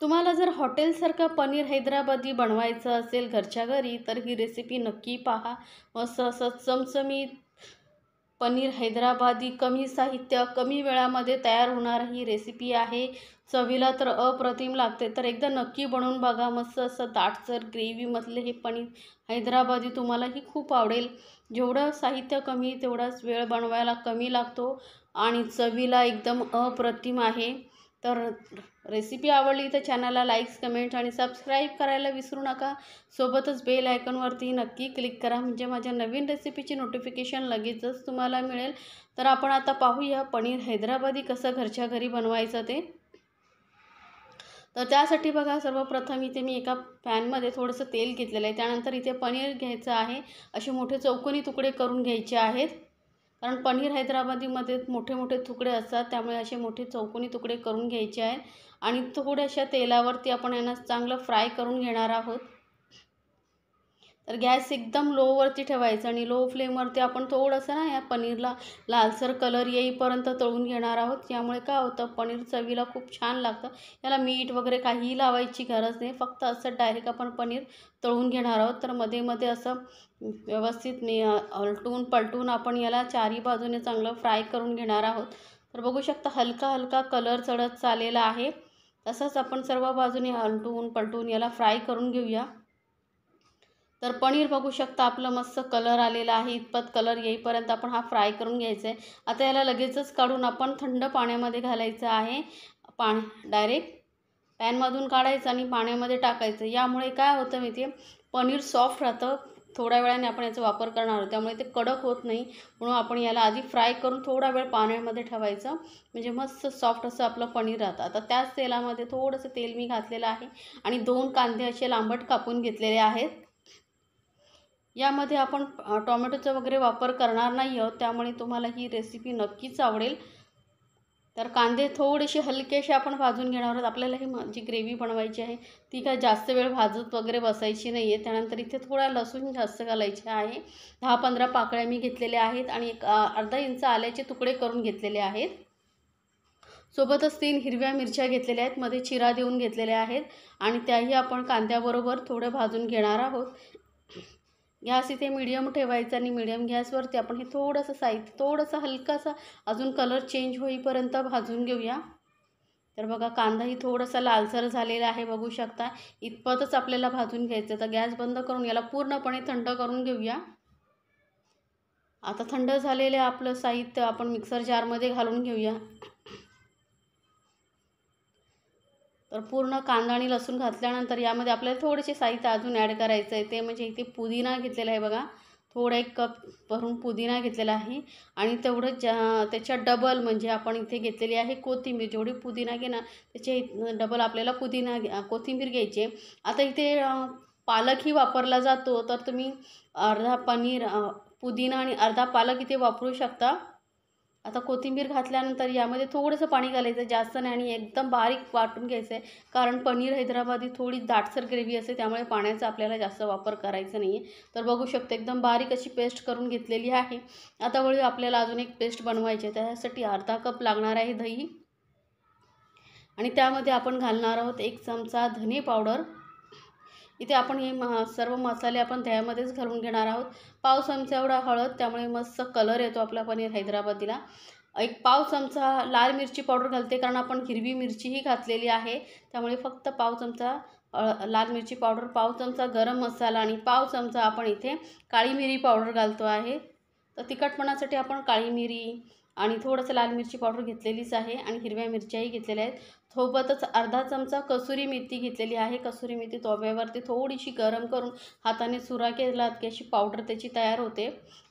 तुम्हाला जर हॉटेलसारखं पनीर हैदराबादी बनवायचं असेल घरच्या घरी तर ही रेसिपी नक्की पहा। मस्त असं चमचमीत पनीर हैदराबादी कमी साहित्य कमी वेळामध्ये तयार होणारी ही रेसिपी आहे। चवीला तर अप्रतिम लागते, तर एकदा नक्की बनवून बघा। मस्त असं दाटसर ग्रेव्हीमधले हे पनीर हैदराबादी तुम्हालाही खूप आवडेल। जेवढं साहित्य कमी तेवढाच वेळ बनवायला कमी लागतो आणि चवीला एकदम अप्रतिम आहे। तर रेसिपी आवडली तर चॅनलला लाईक्स कमेंट आणि सबस्क्राईब करायला विसरू नका। सोबतच बेल आयकॉनवरती नक्की क्लिक करा, म्हणजे माझ्या नवीन रेसिपीची नोटिफिकेशन लगेचच तुम्हाला मिळेल। तर आपण आता पाहूया पनीर हैदराबादी कसं घरच्या घरी बनवायचं ते। तर त्यासाठी बघा, सर्वप्रथम इथे मी एका पॅनमध्ये थोडंसं तेल घेतलेलं आहे। त्यानंतर इथे पनीर घ्यायचं आहे, असे मोठे चौकोनी तुकडे करून घ्यायचे आहेत। कारण पनीर हैदराबादीमध्ये मोठे मोठे तुकडे असतात, त्यामुळे असे मोठे चौकोनी तुकडे करून घ्यायचे आहेत आणि थोड्याशा तेलावरती आपण यांना चांगलं फ्राय करून घेणार आहोत। तर गॅस एकदम लोवरती ठेवायचा आणि लो फ्लेमवरती आपण थोडंसं ना या पनीरला लालसर कलर येईपर्यंत तळून घेणार आहोत। त्यामुळे काय होतं, पनीर चवीला खूप छान लागतं। याला मीठ वगैरे काहीही लावायची गरज नाही, फक्त असं डायरेक्ट आपण पनीर तळून घेणार आहोत। तर मध्ये मध्ये असं व्यवस्थित अलटून पलटून आपण याला चारी बाजूने चांगलं फ्राय करून घेणार आहोत। तर बघू शकता हलका हलका कलर चढत चाललेला आहे, तसंच आपण सर्व बाजूने अलटून पलटून याला फ्राय करून घेऊया। तर पनीर बघू शकता आपलं मस्त कलर आलेला आहे, इतपत कलर येईपर्यंत आपण हा फ्राय करून घ्यायचा आहे। आता याला लगेचच काढून आपण थंड पाण्यामध्ये घालायचं आहे। डायरेक्ट पॅनमधून काढायचं आणि पाण्यामध्ये टाकायचं। यामुळे काय होतं माहिती आहे, पनीर सॉफ्ट राहतं। थोड्या वेळाने आपण याचा वापर करणार आहोत, त्यामुळे ते कडक होत नाही, म्हणून आपण याला आधी फ्राय करून थोडा वेळ पाण्यामध्ये ठेवायचं, म्हणजे मस्त सॉफ्ट असं आपलं पनीर राहतं। आता त्याच तेलामध्ये थोडंसं तेल मी घातलेलं आहे आणि 2 कांदे असे लांबट कापून घेतलेले आहेत। यामध्ये आपण टोमॅटोचा वगैरे वापर करणार नाही आहोत, त्यामुळे तुम्हाला ही रेसिपी नक्कीच आवडेल। तर कांदे थोडेसे हलकेसे आपण भाजून घेणार आहोत। आपल्याला ही जी ग्रेव्ही बनवायची आहे ती काय जास्त वेळ भाजत वगैरे बसायची नाही आहे। त्यानंतर इथे थोडा लसूण जास्त घालायचे आहे, 10-15 पाकळ्या मी घेतलेल्या आहेत आणि एक अर्धा इंच आल्याचे तुकडे करून घेतलेले आहेत। सोबतच 3 हिरव्या मिरच्या घेतलेल्या आहेत, मध्ये चिरा देऊन घेतलेल्या आहेत आणि त्याही आपण कांद्याबरोबर थोडं भाजून घेणार आहोत। गॅस इथे मीडियम ठेवायचा आणि मीडियम गॅसवरती आपण हे थोडंसं साहित्य थोडंसं हलकासा अजून कलर चेंज होईपर्यंत भाजून घेऊया। तर बघा कांदाही थोडासा लालसर झालेला आहे, बघू शकता इतपतच आपल्याला भाजून घ्यायचं। तर गॅस बंद करून याला पूर्णपणे थंड करून घेऊया। आता थंड झालेले आपलं साहित्य आपण मिक्सर जारमध्ये घालून घेऊया। तर पूर्ण कांदा आणि लसूण घातल्यानंतर यामध्ये आपल्याला थोडेसे साहित्य अजून ॲड करायचं आहे, ते म्हणजे इथे पुदिना घेतलेला आहे बघा, थोडा 1 कप भरून पुदिना घेतलेला आहे आणि तेवढं त्याच्या डबल म्हणजे आपण इथे घेतलेली आहे कोथिंबीर। जेवढी पुदिना घे ना त्याच्या डबल आपल्याला कोथिंबीर घ्यायची आहे। आता इथे पालकही वापरला जातो, तर तुम्ही अर्धा पुदिना आणि अर्धा पालक इथे वापरू शकता। आता कोथिंबीर घातल्यानंतर यामध्ये थोडंसं पाणी घालायचं, जास्त नाही, आणि एकदम बारीक वाटून घ्यायचं आहे। कारण पनीर हैदराबादी थोडी दाटसर ग्रेव्ही असते, त्यामुळे पाण्याचा आपल्याला जास्त वापर करायचा नाही आहे। तर बघू शकता एकदम बारीक अशी पेस्ट करून घेतलेली आहे। आता वळी आपल्याला अजून एक पेस्ट बनवायची आहे, त्यासाठी अर्धा कप लागणार आहे दही आणि त्यामध्ये आपण घालणार आहोत 1 चमचा धने पावडर। इथे आपण हे सर्व मसाले आपण दह्यामध्येच घालून घेणार आहोत। पाव चमचा एवढा हळद, त्यामुळे मस्त कलर येतो आपला पनीर हैदराबादीला। 1 पाव चमचा लाल मिरची पावडर घालते, कारण आपण हिरवी मिरचीही घातलेली आहे, त्यामुळे फक्त पाव चमचा लाल मिरची पावडर, पाव चमचा गरम मसाला आणि पाव चमचा आपण इथे काळी मिरी पावडर घालतो आहे। तर तिखटपणासाठी आपण काळी मिरी आणि थोडंसं लाल मिरची पावडर घेतलेलीच आहे आणि हिरव्या मिरच्याही घेतलेल्या आहेत। सोबतच अर्धा चमचा कसुरी मेथी घेतलेली आहे। कसुरी मेथी तव्यावरती थोडीशी गरम करून हाताने चुरा केला की अशी पावडर त्याची तयार होते।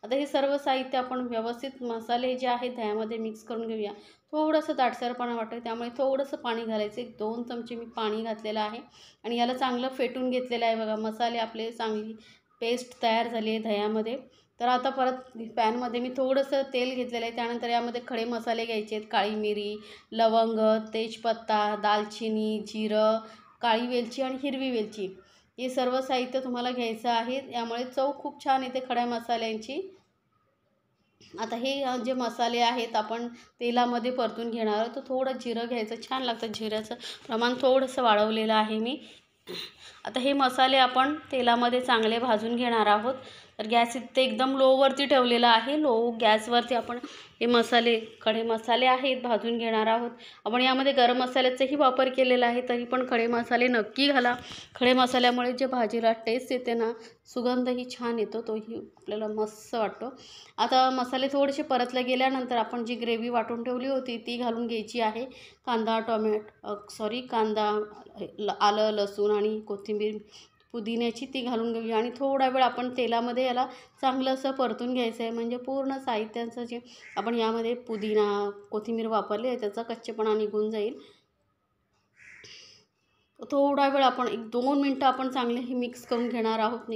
आता हे सर्व साहित्य आपण व्यवस्थित मसाले जे आहेत दह्यामध्ये मिक्स करून घेऊया। थोडंसं दाटसरपणा वाटतं, त्यामुळे थोडंसं पाणी घालायचं, 1-2 चमचे मी पाणी घातलेलं आहे आणि याला चांगलं फेटून घेतलेलं आहे बघा। मसाले आपले चांगली पेस्ट तयार झाली आहे दह्यामध्ये। तर आता परत पॅनमध्ये मी थोडंसं तेल घेतलेलं आहे, त्यानंतर यामध्ये खडे मसाले घ्यायचे आहेत, काळी मिरी, लवंग, तेजपत्ता, दालचिनी, जिरं, काळी वेलची आणि हिरवी वेलची, हे सर्व साहित्य तुम्हाला घ्यायचं आहे। यामुळे चव खूप छान येते खड्या मसाल्यांची। आता हे जे मसाले आहेत आपण तेलामध्ये परतून घेणार आहोत. तर थोडं जिरं घ्यायचं, छान लागतं. जिऱ्याचं प्रमाण थोडंसं वाढवलेलं आहे मी. आता हे मसाले आपण तेलामध्ये चांगले भाजून घेणार आहोत. तर गॅस इथे एकदम लोवरती ठेवलेला आहे. लो गॅसवरती आपण हे मसाले, खडे मसाले आहेत, भाजून घेणार आहोत. आपण यामध्ये गरम मसाल्याचाही वापर केलेला आहे, तरी पण खडे मसाले नक्की घाला. खडे मसाल्यामुळे जे भाजीला टेस्ट येते ना, सुगंधही छान येतो, तोही आपल्याला मस्त वाटतो. आता मसाले थोडेसे परतले गेल्यानंतर आपण जी ग्रेव्ही वाटून ठेवली होती ती घालून घ्यायची आहे. कांदा, आलं, लसूण आणि कोथिंबीर, पुदिन्याची ती घालून घेऊया आणि थोडा वेळ आपण तेलामध्ये याला चांगलं असं परतून घ्यायचं आहे. म्हणजे पूर्ण साहित्यांचं जे आपण यामध्ये पुदिना, कोथिंबीर वापरली आहे त्याचा कच्चेपणा निघून जाईल. थोडा वेळ आपण 1-2 मिनटं आपण चांगले हे मिक्स करून घेणार आहोत.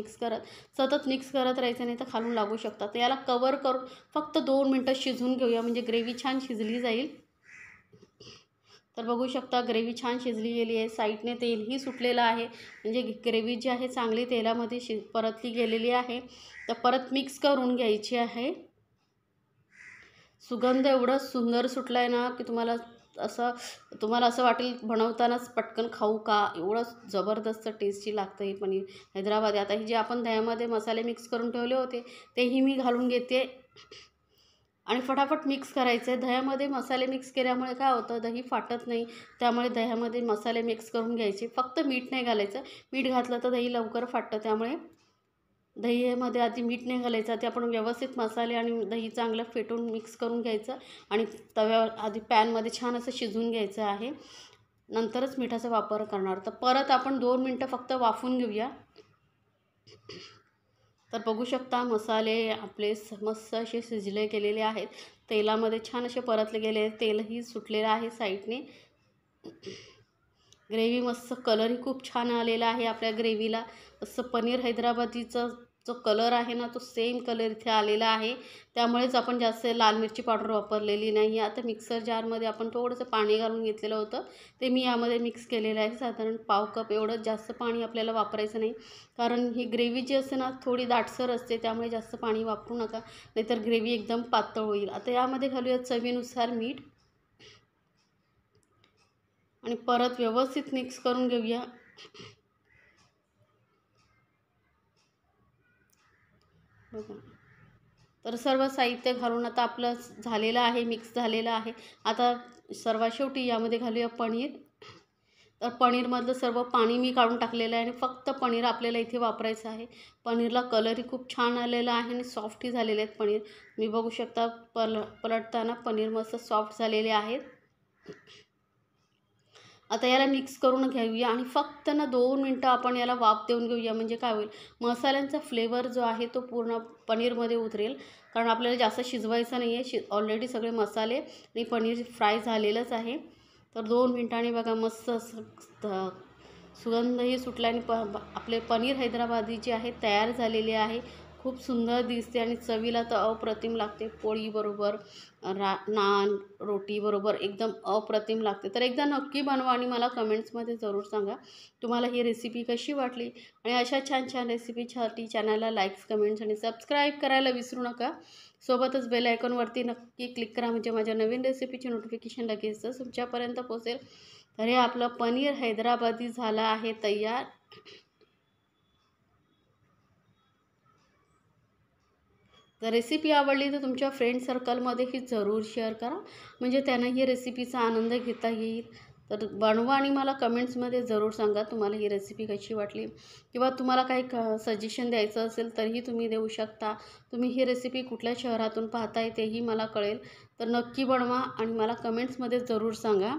सतत मिक्स करत राहायचं, नाही तर खालून लागू शकतात. तर याला कवर करून फक्त 2 मिनटं शिजवून घेऊया, म्हणजे ग्रेव्ही छान शिजली जाईल. तर बघू शकता ग्रेव्ही छान शिजली गेली आहे. साईडने तेलही सुटलेलं आहे, म्हणजे ग्रेव्ही जी आहे चांगली तेलामध्ये परतली गेलेली आहे. तर परत मिक्स करून घ्यायची आहे. सुगंध एवढा सुंदर सुटला आहे ना की तुम्हाला असं वाटेल बनवतानाच पटकन खाऊ का, एवढं जबरदस्त टेस्टी लागतं हे पनीर हैदराबादी. आता हे जे आपण दह्यामध्ये मसाले मिक्स करून ठेवले होते तेही मी घालून घेते आणि फटाफट मिक्स करायचं आहे. दह्यामध्ये मसाले मिक्स केल्यामुळे काय होतं, दही फाटत नाही. त्यामुळे दह्यामध्ये मसाले मिक्स करून घ्यायचे. फक्त मीठ नाही घालायचं. मीठ घातलं तर दही लवकर फाटतं, त्यामुळे दहीमध्ये आधी मीठ नाही घालायचं. ते आपण व्यवस्थित मसाले आणि दही चांगलं फेटून मिक्स करून घ्यायचं आणि तव्यावर आधी पॅनमध्ये छान असं शिजवून घ्यायचं आहे. नंतरच मिठाचा वापर करणार. तर परत आपण 2 मिनटं फक्त वाफून घेऊया. तर बघू शकता मसाले आपले मस्त असे शिजले गेलेले आहेत. तेलामध्ये छान असे परतले गेले, तेलही सुटलेलं आहे साईडने. ग्रेव्ही मस्त, कलरही खूप छान आलेला आहे आपल्या ग्रेव्हीला. असं पनीर हैदराबादीचा जो कलर आहे ना, तो सेम कलर इथे आलेला आहे. त्यामुळेच आपण जास्त लाल मिरची पावडर वापरलेली नाही. आता मिक्सर जारमध्ये आपण थोडंसं पाणी घालून घेतलेलं होतं, ते मी यामध्ये मिक्स केलेलं आहे. साधारण पाव कप एवढं. जास्त पाणी आपल्याला वापरायचं नाही, कारण ही ग्रेव्ही जी असते ना थोडी दाटसर असते, त्यामुळे जास्त पाणी वापरू नका, नाहीतर ग्रेव्ही एकदम पातळ होईल. आता यामध्ये घालूया चवीनुसार मीठ आणि परत व्यवस्थित मिक्स करून घेऊया. बघा, तर सर्व साहित्य घालून आता आपलं झालेलं आहे, मिक्स झालेलं आहे. आता सर्वात शेवटी यामध्ये घालूया पनीर. तर पनीरमधलं सर्व पाणी मी काढून टाकलेलं आहे आणि फक्त पनीर आपल्याला इथे वापरायचं आहे. पनीरला कलरही खूप छान आलेला आहे आणि सॉफ्टही झालेले आहेत पनीर. मी बघू शकता पलटताना पनीर मस्त सॉफ्ट झालेले आहेत. आता याला मिक्स करून घेऊया आणि फक्त 2 मिनटं आपण याला वाफ देऊन घेऊया. म्हणजे काय होईल, मसाल्यांचा फ्लेवर जो आहे तो पूर्ण पनीरमध्ये उतरेल, कारण आपल्याला जास्त शिजवायचं नाही आहे. ऑलरेडी सगळे मसाले आणि पनीर फ्राय झालेलंच आहे. तर 2 मिनटांनी बघा मस्त असं सुगंधही सुटला आणि आपले पनीर हैदराबादी जे आहे तयार झालेले आहे. खूप सुंदर दिसते आणि चवीला तर अप्रतिम लागते. पोळीबरोबर, नान, रोटीबरोबर एकदम अप्रतिम लागते. तर एकदा नक्की बनवा आणि मला कमेंट्समध्ये जरूर सांगा तुम्हाला ही रेसिपी कशी वाटली. आणि अशा छान छान रेसिपीसाठी चॅनलला लाईक्स, कमेंट्स आणि सबस्क्राईब करायला विसरू नका. सोबतच बेल आयकॉनवरती नक्की क्लिक करा, म्हणजे माझ्या नवीन रेसिपीची नोटिफिकेशन लगेचच तुमच्यापर्यंत पोहोचेल. तर हे आपलं पनीर हैदराबादी झालं आहे तयार. जर रेसिपी आवडली तर तुमच्या फ्रेंड सर्कलमध्येही जरूर शेअर करा, म्हणजे त्यांना ही रेसिपीचा आनंद घेता येईल. तर बनवा आणि मला कमेंट्समध्ये जरूर सांगा तुम्हाला ही रेसिपी कशी वाटली, किंवा तुम्हाला काही सजेशन द्यायचं असेल तरीही तुम्ही देऊ शकता. तुम्ही ही रेसिपी कुठल्या शहरातून पाहताय तेही मला कळेल. तर नक्की बनवा आणि मला कमेंट्समध्ये जरूर सांगा.